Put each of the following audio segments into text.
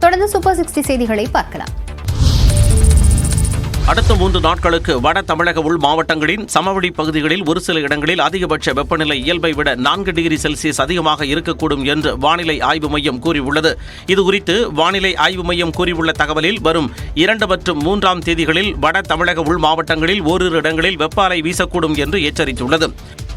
தொடர்ந்து சூப்பர் 60 செய்திகளை பார்க்கலாம். அடுத்த 3 நாட்களுக்கு வட தமிழக உள் மாவட்டங்களின் சமவெளி பகுதிகளில் ஒரு சில இடங்களில் அதிகபட்ச வெப்பநிலை இயல்பை விட 4 டிகிரி செல்சியஸ் அதிகமாக இருக்கக்கூடும் என்று வானிலை ஆய்வு மையம் கூறியுள்ளது. இதுகுறித்து வானிலை ஆய்வு மையம் கூறியுள்ள தகவலில் வரும் 2 மற்றும் 3ஆம் தேதிகளில் வட தமிழக உள் மாவட்டங்களில் ஓரிரு இடங்களில் வெப்ப அலை வீசக்கூடும் என்று எச்சரித்துள்ளது.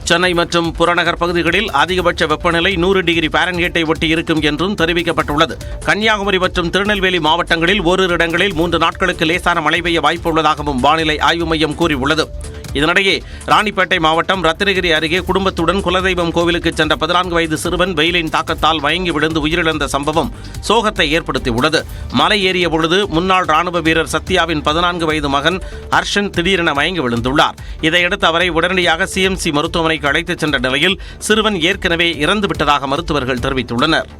சென்னை மற்றும் புறநகர் பகுதிகளில் அதிகபட்ச வெப்பநிலை 100 டிகிரி பாரன்ஹீட்டை ஒட்டி இருக்கும் என்றும் தெரிவிக்கப்பட்டுள்ளது. கன்னியாகுமரி மற்றும் திருநெல்வேலி மாவட்டங்களில் ஓரிரு இடங்களில் 3 நாட்களுக்கு லேசான மழை பெய்ய வாய்ப்புள்ளதாகவும் வானிலை ஆய்வு மையம் கூறியுள்ளது. இதனிடையே ராணிப்பேட்டை மாவட்டம் ரத்தினகிரி அருகே குடும்பத்துடன் குலதெய்வம் கோவிலுக்கு சென்ற 14 வயது சிறுவன் வெயிலின் தாக்கத்தால் மயங்கி விழுந்து உயிரிழந்த சம்பவம் சோகத்தை ஏற்படுத்தியுள்ளது. மலை ஏறிய பொழுது முன்னாள் ராணுவ வீரர் சத்யாவின் 14 வயது மகன் ஹர்ஷன் திடீரென மயங்கி விழுந்துள்ளார். இதையடுத்து அவரை உடனடியாக சிஎம்சி மருத்துவமனைக்கு அழைத்துச் சென்ற நிலையில் சிறுவன் ஏற்கனவே இறந்துவிட்டதாக மருத்துவர்கள் தெரிவித்துள்ளனர்.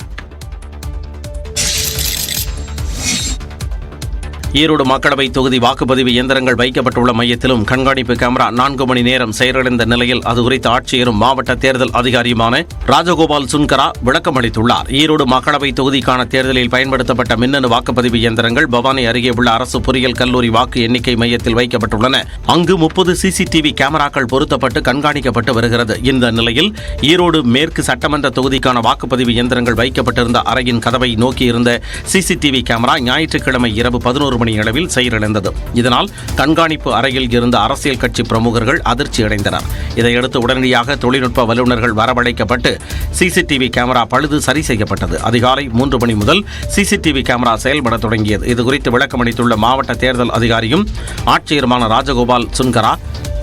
ஈரோடு மக்களவை தொகுதி வாக்குப்பதிவு இயந்திரங்கள் வைக்கப்பட்டுள்ள மையத்திலும் கண்காணிப்பு கேமரா 4 மணி நேரம் செயலிழந்த நிலையில் அது குறித்து ஆட்சியரும் மாவட்ட தேர்தல் அதிகாரியுமான ராஜகோபால் சுன்கரா விளக்கம் அளித்துள்ளார். ஈரோடு மக்களவை தொகுதிக்கான தேர்தலில் பயன்படுத்தப்பட்ட மின்னணு வாக்குப்பதிவு இயந்திரங்கள் பவானி அருகே உள்ள அரசு பொறியியல் கல்லூரி வாக்கு எண்ணிக்கை மையத்தில் வைக்கப்பட்டுள்ளன. அங்கு 30 சிசிடிவி கேமராக்கள் பொருத்தப்பட்டு கண்காணிக்கப்பட்டு வருகிறது. இந்த நிலையில் ஈரோடு மேற்கு சட்டமன்ற தொகுதிக்கான வாக்குப்பதிவு இயந்திரங்கள் வைக்கப்பட்டிருந்த அறையின் கதவை நோக்கியிருந்த சிசிடிவி கேமரா ஞாயிற்றுக்கிழமை இரவு 11 மணி அளவில் செயலிழந்தது. இதனால் கண்காணிப்பு அறையில் இருந்த அரசியல் கட்சி பிரமுகர்கள் அதிர்ச்சி அடைந்தனர். இதையடுத்து உடனடியாக தொழில்நுட்ப வல்லுநர்கள் வரவழைக்கப்பட்டு சிசிடிவி கேமரா பழுது சரி செய்யப்பட்டது. அதிகாலை 3 மணி முதல் சிசிடிவி கேமரா செயல்பட தொடங்கியது. இதுகுறித்து விளக்கம் அளித்துள்ள மாவட்ட தேர்தல் அதிகாரியும் ஆட்சியருமான ராஜகோபால் சுன்கரா,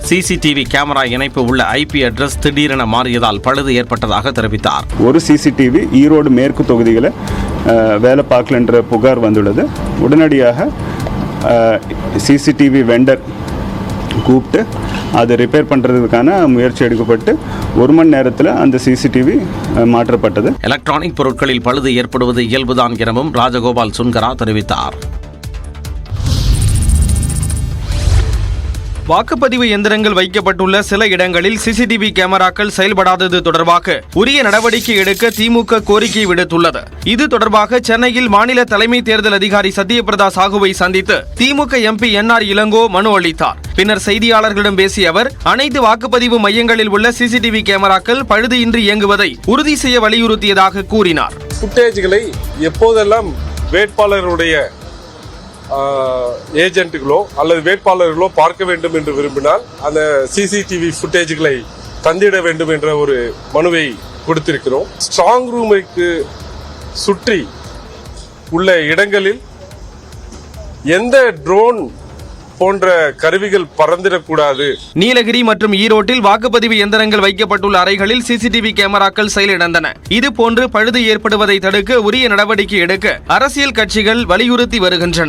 சிசிடிவி கேமரா இணைப்பு உள்ள ஐபி அட்ரஸ் திடீரென மாறியதால் பழுது ஏற்பட்டதாக தெரிவித்தார். ஒரு சிசிடிவி ஈரோடு மேற்கு தொகுதியில் வேலை பார்க்கலன்ற புகார் வந்துள்ளது. உடனடியாக சிசிடிவி வெண்டர் கூப்பிட்டு அதை ரிப்பேர் பண்ணுறதுக்கான முயற்சி எடுக்கப்பட்டு 1 மணி நேரத்தில் அந்த சிசிடிவி மாற்றப்பட்டது. எலக்ட்ரானிக் பொருட்களில் பழுது ஏற்படுவது இயல்புதான் எனவும் ராஜகோபால் சுன்கரா தெரிவித்தார். வாக்குப்பதிவு எந்திரங்கள் வைக்கப்பட்டுள்ள சில இடங்களில் சிசிடிவி கேமராக்கள் செயல்படாதது தொடர்பாக உரிய நடவடிக்கை எடுக்க திமுக கோரிக்கை விடுத்துள்ளது. இது தொடர்பாக சென்னையில் மாநில தலைமை தேர்தல் அதிகாரி சத்யபிரதா சாகுவை சந்தித்து திமுக எம்பி என்ஆர் இளங்கோ மனு அளித்தார். பின்னர் செய்தியாளர்களிடம் பேசிய அவர் அனைத்து வாக்குப்பதிவு மையங்களில் உள்ள சிசிடிவி கேமராக்கள் பழுது இன்றி இயங்குவதை உறுதி செய்ய வலியுறுத்தியதாக கூறினார். ஃபுட்டேஜ்களை எப்போதெல்லாம் வேட்பாளருடைய ஏஜென்ட்டுகளோ அல்லது வேட்பாளர்களோ பார்க்க வேண்டும் என்று விரும்பினால் அந்த சிசிடிவி ஃபுட்டேஜ்களை தந்திட வேண்டும் என்ற ஒரு மனுவை கொடுத்திருக்கிறோம். ஸ்ட்ராங் ரூமுக்கு சுற்றி உள்ள இடங்களில் எந்த ட்ரோன் போன்ற கருவிகள் பறந்திடக்கூடாது. நீலகிரி மற்றும் ஈரோட்டில் வாக்குப்பதிவு எந்திரங்கள் வைக்கப்பட்டுள்ள அறைகளில் சிசிடிவி கேமராக்கள் செயலிழந்தன. இதுபோன்று பழுது ஏற்படுவதை தடுக்க உரிய நடவடிக்கை எடுக்க அரசியல் கட்சிகள் வலியுறுத்தி வருகின்றன.